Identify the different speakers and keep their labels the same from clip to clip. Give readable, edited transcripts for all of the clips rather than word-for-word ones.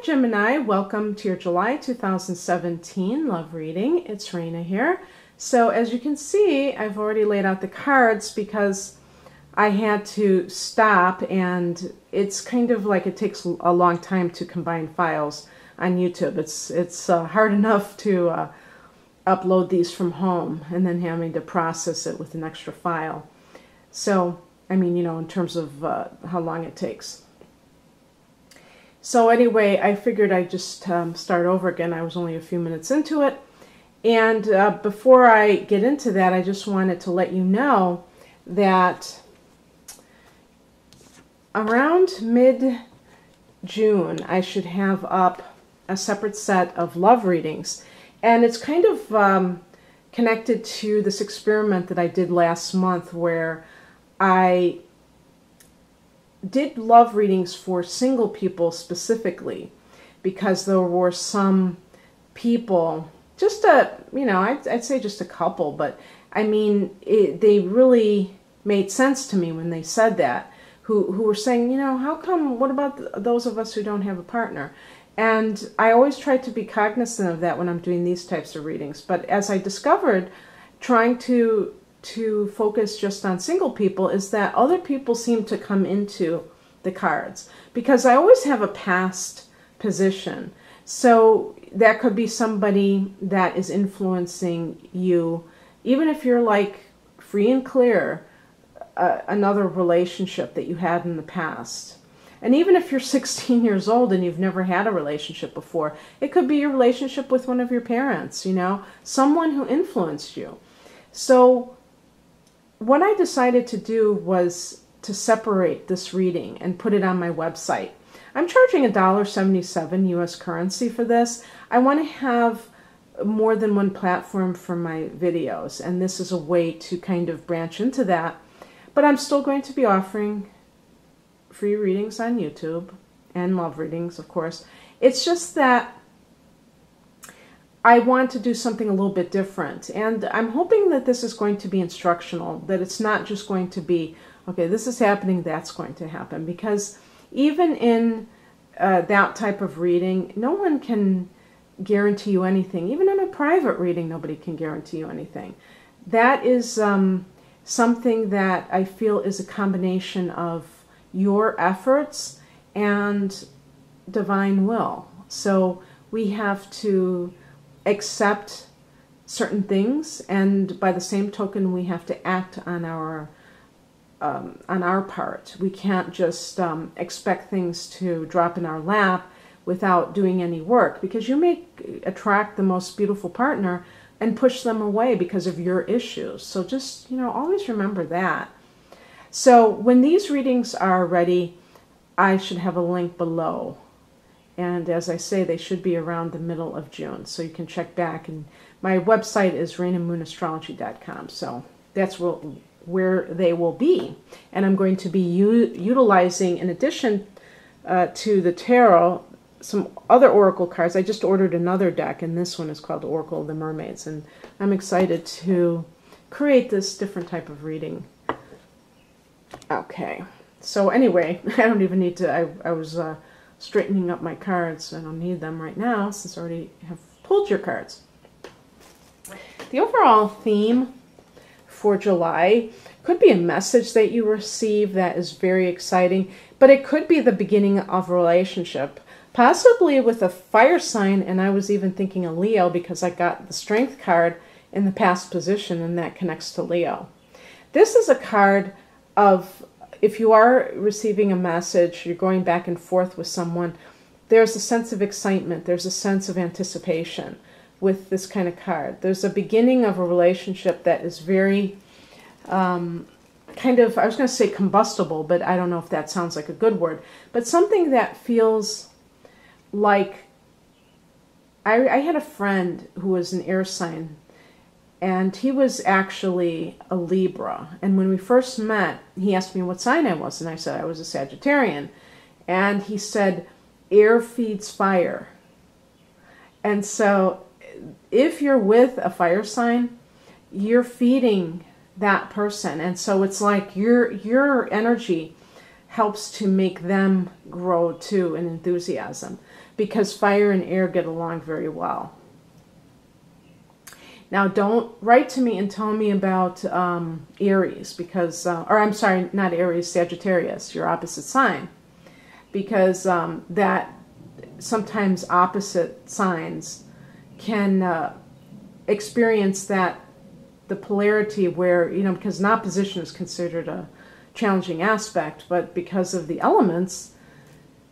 Speaker 1: Hi Gemini, welcome to your July 2017 love reading. It's Raina here. So as you can see, I've already laid out the cards because I had to stop, and it's kind of like it takes a long time to combine files on YouTube. It's hard enough to upload these from home and then having to process it with an extra file. So, I mean, you know, in terms of how long it takes. So anyway, I figured I'd just start over again. I was only a few minutes into it. And before I get into that, I just wanted to let you know that around mid-June, I should have up a separate set of love readings. And it's kind of connected to this experiment that I did last month where I did love readings for single people specifically, because there were some people, just I'd say just a couple, but I mean, they really made sense to me when they said that, who were saying, you know, how come, what about those of us who don't have a partner? And I always try to be cognizant of that when I'm doing these types of readings. But as I discovered, trying to focus just on single people, is that other people seem to come into the cards, because I always have a past position. So that could be somebody that is influencing you, even if you're like free and clear, another relationship that you had in the past. And even if you're 16 years old and you've never had a relationship before, it could be your relationship with one of your parents, you know, someone who influenced you. So what I decided to do was to separate this reading and put it on my website. I'm charging $1.77 US currency for this. I want to have more than one platform for my videos, and this is a way to kind of branch into that. But I'm still going to be offering free readings on YouTube and love readings, of course. It's just that I want to do something a little bit different, and I'm hoping that this is going to be instructional, that it's not just going to be, okay, this is happening, that's going to happen, because even in that type of reading, no one can guarantee you anything. Even in a private reading, nobody can guarantee you anything. That is something that I feel is a combination of your efforts and divine will. So we have to accept certain things, and by the same token, we have to act on our part. We can't just expect things to drop in our lap without doing any work, because you may attract the most beautiful partner and push them away because of your issues. So just, you know, always remember that. So when these readings are ready, I should have a link below. And as I say, they should be around the middle of June, so you can check back. And my website is rainamoonastrology.com, so that's where they will be. And I'm going to be utilizing, in addition to the tarot, some other oracle cards. I just ordered another deck, and this one is called Oracle of the Mermaids. And I'm excited to create this different type of reading. Okay, so anyway, I don't even need to, I was straightening up my cards. I don't need them right now since I already have pulled your cards. The overall theme for July could be a message that you receive that is very exciting, but it could be the beginning of a relationship, possibly with a fire sign, and I was even thinking a Leo because I got the Strength card in the past position, and that connects to Leo. This is a card of, if you are receiving a message, you're going back and forth with someone, there's a sense of excitement, there's a sense of anticipation with this kind of card. There's a beginning of a relationship that is very kind of, I was going to say combustible, but I don't know if that sounds like a good word, but something that feels like, I had a friend who was an air sign, and he was actually a Libra. And when we first met, he asked me what sign I was, and I said I was a Sagittarian. And he said, air feeds fire. And so if you're with a fire sign, you're feeding that person. And so it's like your energy helps to make them grow too in enthusiasm, because fire and air get along very well. Now, don't write to me and tell me about Aries, because, or I'm sorry, not Aries, Sagittarius, your opposite sign, because that sometimes opposite signs can experience that, the polarity where, you know, because an opposition is considered a challenging aspect, but because of the elements,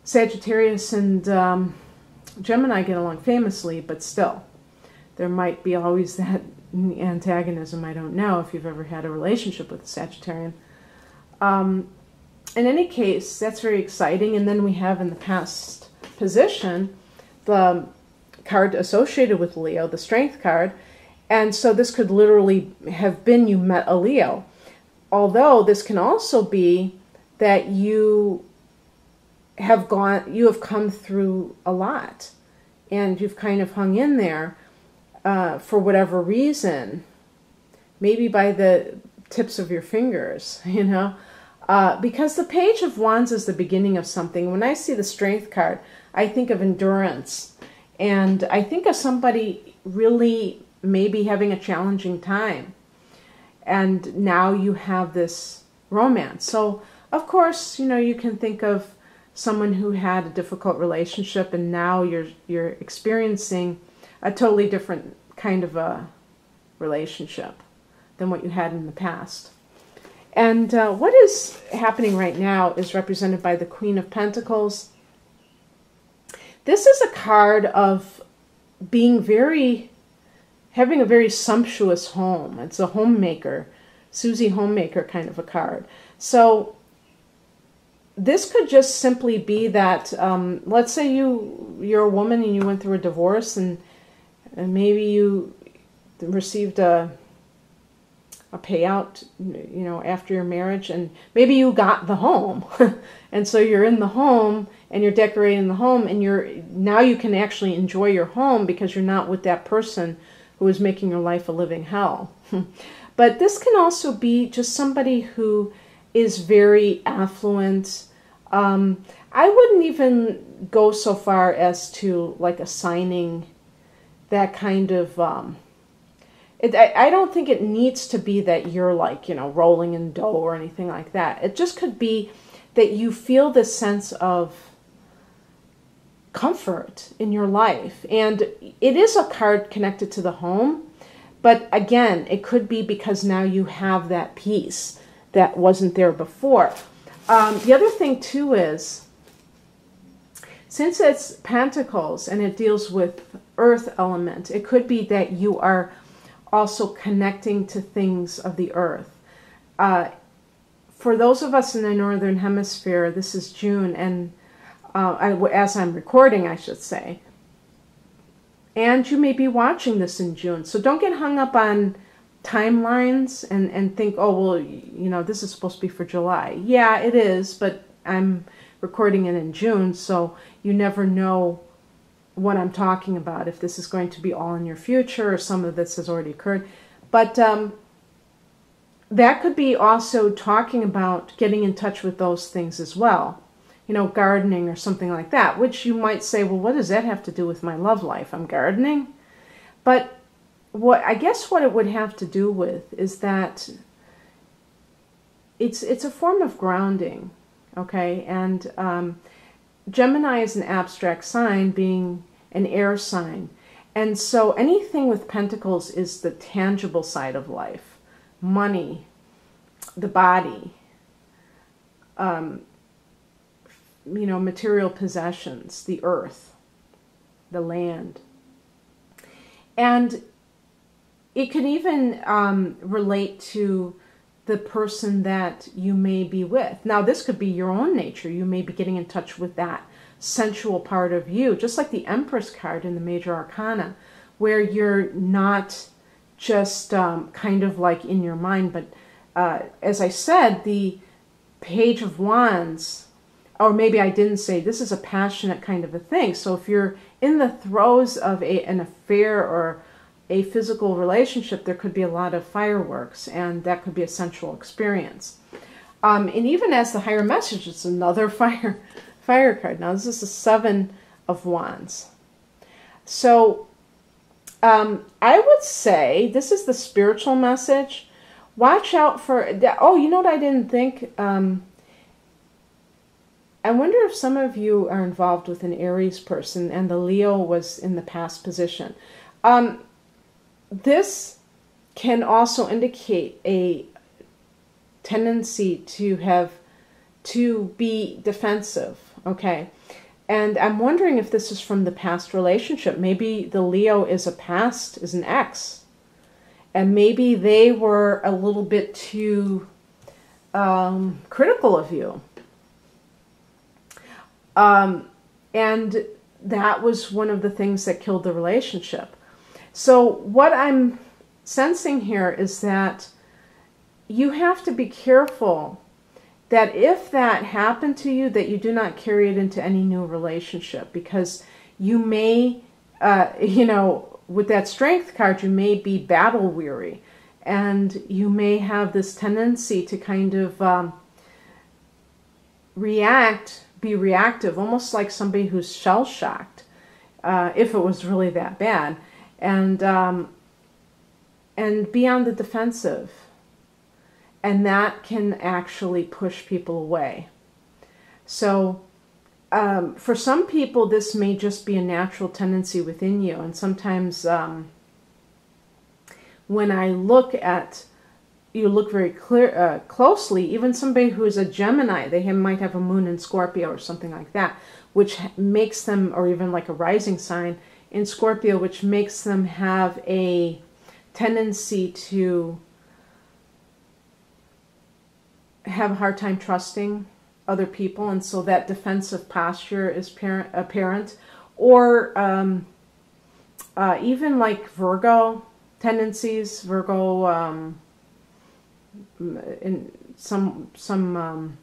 Speaker 1: Sagittarius and Gemini get along famously, but still, there might be always that antagonism. I don't know if you've ever had a relationship with a Sagittarian. In any case, that's very exciting. And then we have in the past position the card associated with Leo, the Strength card. And so this could literally have been you met a Leo. Although this can also be that you have come through a lot and you've kind of hung in there for whatever reason, maybe by the tips of your fingers, you know, because the Page of Wands is the beginning of something. When I see the Strength card, I think of endurance, and I think of somebody really maybe having a challenging time, and now you have this romance. So of course, you know, you can think of someone who had a difficult relationship, and now you're experiencing a totally different kind of a relationship than what you had in the past. And what is happening right now is represented by the Queen of Pentacles. This is a card of being having a very sumptuous home. It's a homemaker, Susie Homemaker kind of a card. So this could just simply be that, let's say you're a woman and you went through a divorce, and maybe you received a payout, you know, after your marriage, and maybe you got the home. And so you're in the home and you're decorating the home, and now you can actually enjoy your home because you're not with that person who is making your life a living hell. But this can also be just somebody who is very affluent. I wouldn't even go so far as to like assigning that kind of, I don't think it needs to be that you're like, you know, rolling in dough or anything like that. It just could be that you feel this sense of comfort in your life. And it is a card connected to the home, but again, it could be because now you have that peace that wasn't there before. The other thing too is, since it's Pentacles and it deals with earth element, it could be that you are also connecting to things of the earth. For those of us in the Northern Hemisphere, this is June, and as I'm recording, I should say. And you may be watching this in June. So don't get hung up on timelines and think, oh, well, you know, this is supposed to be for July. Yeah, it is, but I'm recording it in June, so you never know what I'm talking about, if this is going to be all in your future or some of this has already occurred. But that could be also talking about getting in touch with those things as well. You know, gardening or something like that, which you might say, well, what does that have to do with my love life? I'm gardening. But I guess what it would have to do with is that it's a form of grounding, okay? And Gemini is an abstract sign, being an air sign. And so anything with pentacles is the tangible side of life. Money, the body, you know, material possessions, the earth, the land. And it can even relate to the person that you may be with. Now, this could be your own nature. You may be getting in touch with that sensual part of you, just like the Empress card in the Major Arcana, where you're not just kind of like in your mind, but as I said, the Page of Wands, or maybe I didn't say, this is a passionate kind of a thing. So if you're in the throes of an affair or a physical relationship, there could be a lot of fireworks, and that could be a sensual experience. And even as the higher message, it's another fire card. Now, this is the Seven of Wands. So I would say this is the spiritual message. Watch out for... Oh, you know what I didn't think? I wonder if some of you are involved with an Aries person and the Leo was in the past position. This can also indicate a tendency to be defensive, okay? And I'm wondering if this is from the past relationship. Maybe the Leo is an ex. And maybe they were a little bit too critical of you. And that was one of the things that killed the relationship. So what I'm sensing here is that you have to be careful that if that happened to you, that you do not carry it into any new relationship, because you may, with that Strength card, you may be battle weary, and you may have this tendency to kind of be reactive, almost like somebody who's shell-shocked, if it was really that bad, and be on the defensive. And that can actually push people away. So for some people, this may just be a natural tendency within you. And sometimes when I look at, you look very closely, even somebody who is a Gemini, they might have a moon in Scorpio or something like that, which makes them, or even like a rising sign in Scorpio, which makes them have a tendency to have a hard time trusting other people, and so that defensive posture is apparent. Or even like Virgo tendencies, Virgo in some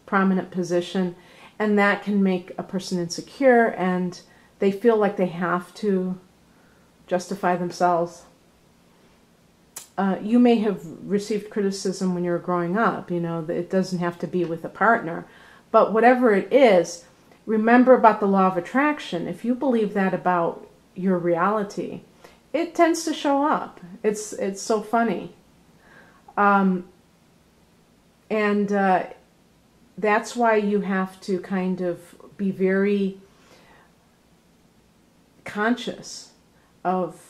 Speaker 1: prominent position, and that can make a person insecure, and they feel like they have to justify themselves. You may have received criticism when you were growing up. It doesn't have to be with a partner. But whatever it is, remember about the law of attraction. If you believe that about your reality, it tends to show up. It's so funny. That's why you have to kind of be very conscious of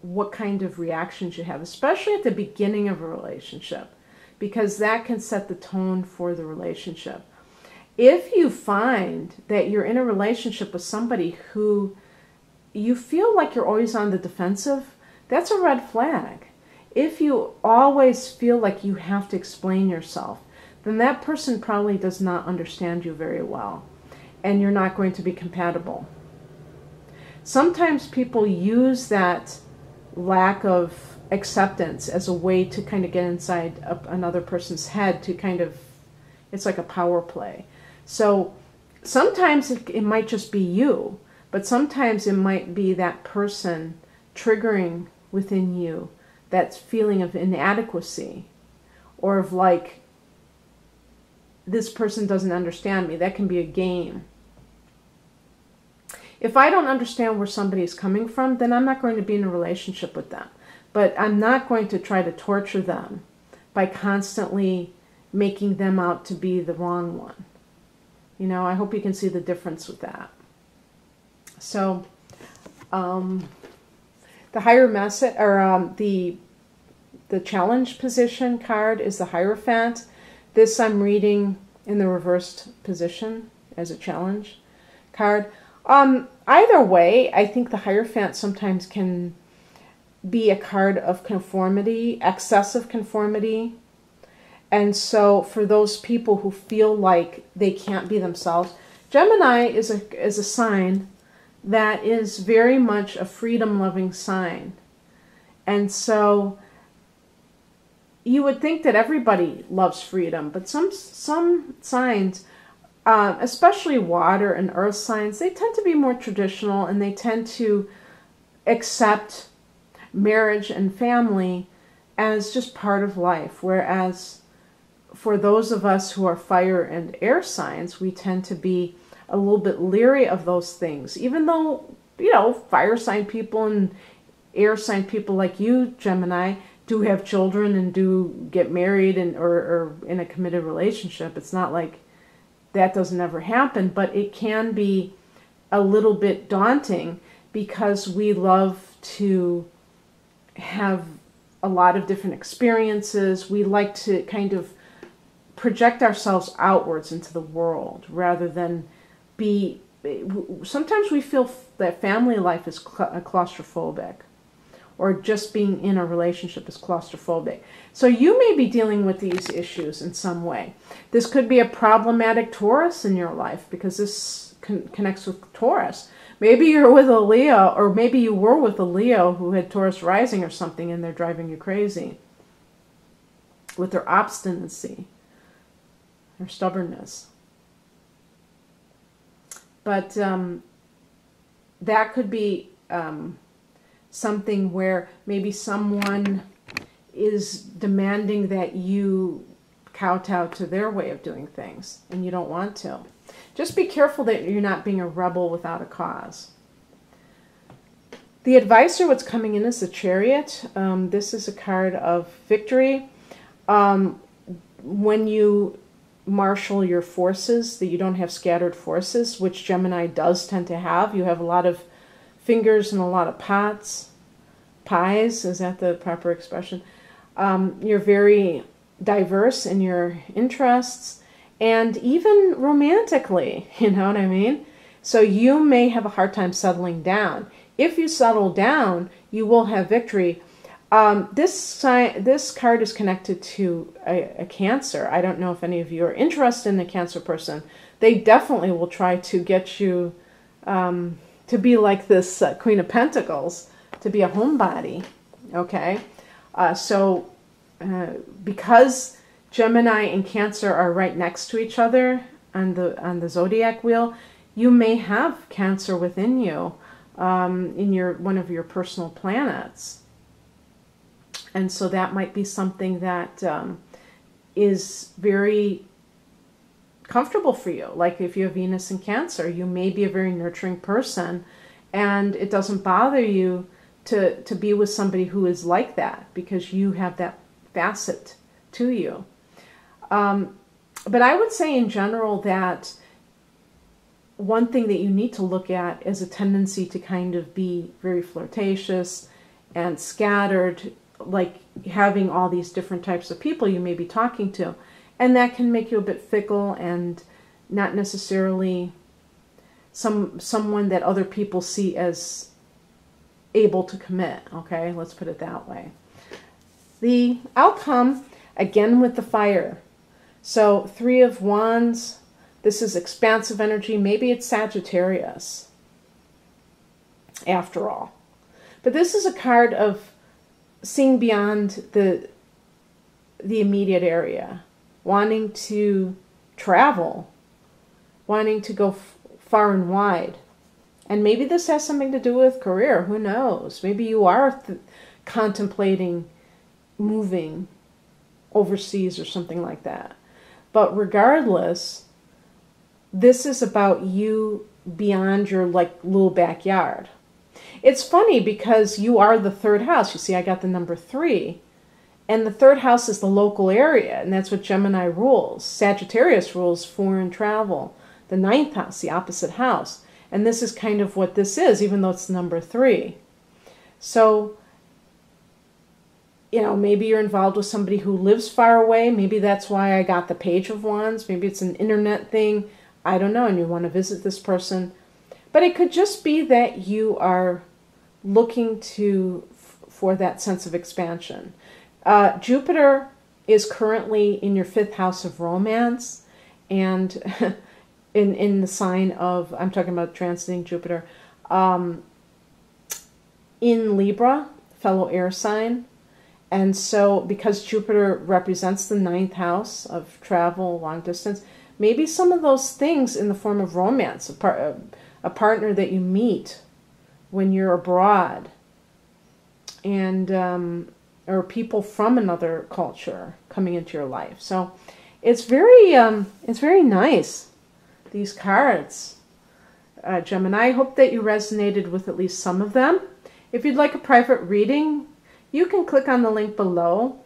Speaker 1: what kind of reactions you have, especially at the beginning of a relationship, because that can set the tone for the relationship. If you find that you're in a relationship with somebody who you feel like you're always on the defensive, that's a red flag. If you always feel like you have to explain yourself, then that person probably does not understand you very well, and you're not going to be compatible. Sometimes people use that lack of acceptance as a way to kind of get inside another person's head, to kind of, it's like a power play. So sometimes it might just be you, but sometimes it might be that person triggering within you that feeling of inadequacy, or of like, this person doesn't understand me. That can be a game. If I don't understand where somebody is coming from, then I'm not going to be in a relationship with them. But I'm not going to try to torture them by constantly making them out to be the wrong one. I hope you can see the difference with that. So, the higher message, or the challenge position card is the Hierophant. This I'm reading in the reversed position as a challenge card. Either way, I think the Hierophant sometimes can be a card of conformity, excessive conformity. And so for those people who feel like they can't be themselves, Gemini is a sign that is very much a freedom-loving sign. And so you would think that everybody loves freedom, but some signs, especially water and earth signs, they tend to be more traditional, and they tend to accept marriage and family as just part of life. Whereas for those of us who are fire and air signs, we tend to be a little bit leery of those things, even though, fire sign people and air sign people like you, Gemini, do have children and do get married and or in a committed relationship. It's not like that doesn't ever happen, but it can be a little bit daunting because we love to have a lot of different experiences. We like to kind of project ourselves outwards into the world rather than be... Sometimes we feel that family life is claustrophobic, or just being in a relationship is claustrophobic. So you may be dealing with these issues in some way. This could be a problematic Taurus in your life because this connects with Taurus. Maybe you're with a Leo, or maybe you were with a Leo who had Taurus rising or something, and they're driving you crazy with their obstinacy, their stubbornness. But that could be something where maybe someone is demanding that you kowtow to their way of doing things, and you don't want to. Just be careful that you're not being a rebel without a cause. The advisor, what's coming in is the Chariot. This is a card of victory. When you marshal your forces, that you don't have scattered forces, which Gemini does tend to have. You have a lot of fingers and a lot of pots. Pies, is that the proper expression? You're very diverse in your interests, and even romantically, you know what I mean? So you may have a hard time settling down. If you settle down, you will have victory. This card is connected to a Cancer. I don't know if any of you are interested in a Cancer person. They definitely will try to get you to be like this Queen of Pentacles, to be a homebody, okay? Because Gemini and Cancer are right next to each other on the zodiac wheel, you may have Cancer within you in one of your personal planets. And so that might be something that is very comfortable for you. Like if you have Venus in Cancer, you may be a very nurturing person, and it doesn't bother you to be with somebody who is like that because you have that facet to you. But I would say in general that one thing that you need to look at is a tendency to kind of be very flirtatious and scattered, like having all these different types of people you may be talking to. And that can make you a bit fickle and not necessarily someone that other people see as able to commit, okay? Let's put it that way. The outcome, again with the fire. So 3 of Wands, this is expansive energy. Maybe it's Sagittarius, after all. But this is a card of seeing beyond the immediate area, wanting to travel, wanting to go far and wide. And maybe this has something to do with career. Who knows? Maybe you are contemplating moving overseas or something like that. But regardless, this is about you beyond your little backyard. It's funny because you are the 3rd house. You see, I got the number 3. And the 3rd house is the local area, and that's what Gemini rules. Sagittarius rules foreign travel. The 9th house, the opposite house. And this is kind of what this is, even though it's the number 3. So, maybe you're involved with somebody who lives far away. Maybe that's why I got the Page of Wands. Maybe it's an internet thing. I don't know, and you want to visit this person. But it could just be that you are looking for that sense of expansion. Jupiter is currently in your 5th house of romance, and in the sign of, I'm talking about transiting Jupiter, in Libra, fellow air sign. And so because Jupiter represents the 9th house of travel, long distance, maybe some of those things in the form of romance, a partner that you meet when you're abroad, and or people from another culture coming into your life. So it's very nice, these cards. Gemini, I hope that you resonated with at least some of them. If you'd like a private reading, you can click on the link below,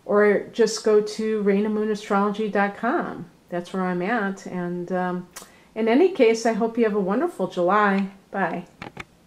Speaker 1: or just go to rainandmoonastrology.com. That's where I'm at. And in any case, I hope you have a wonderful July. Bye.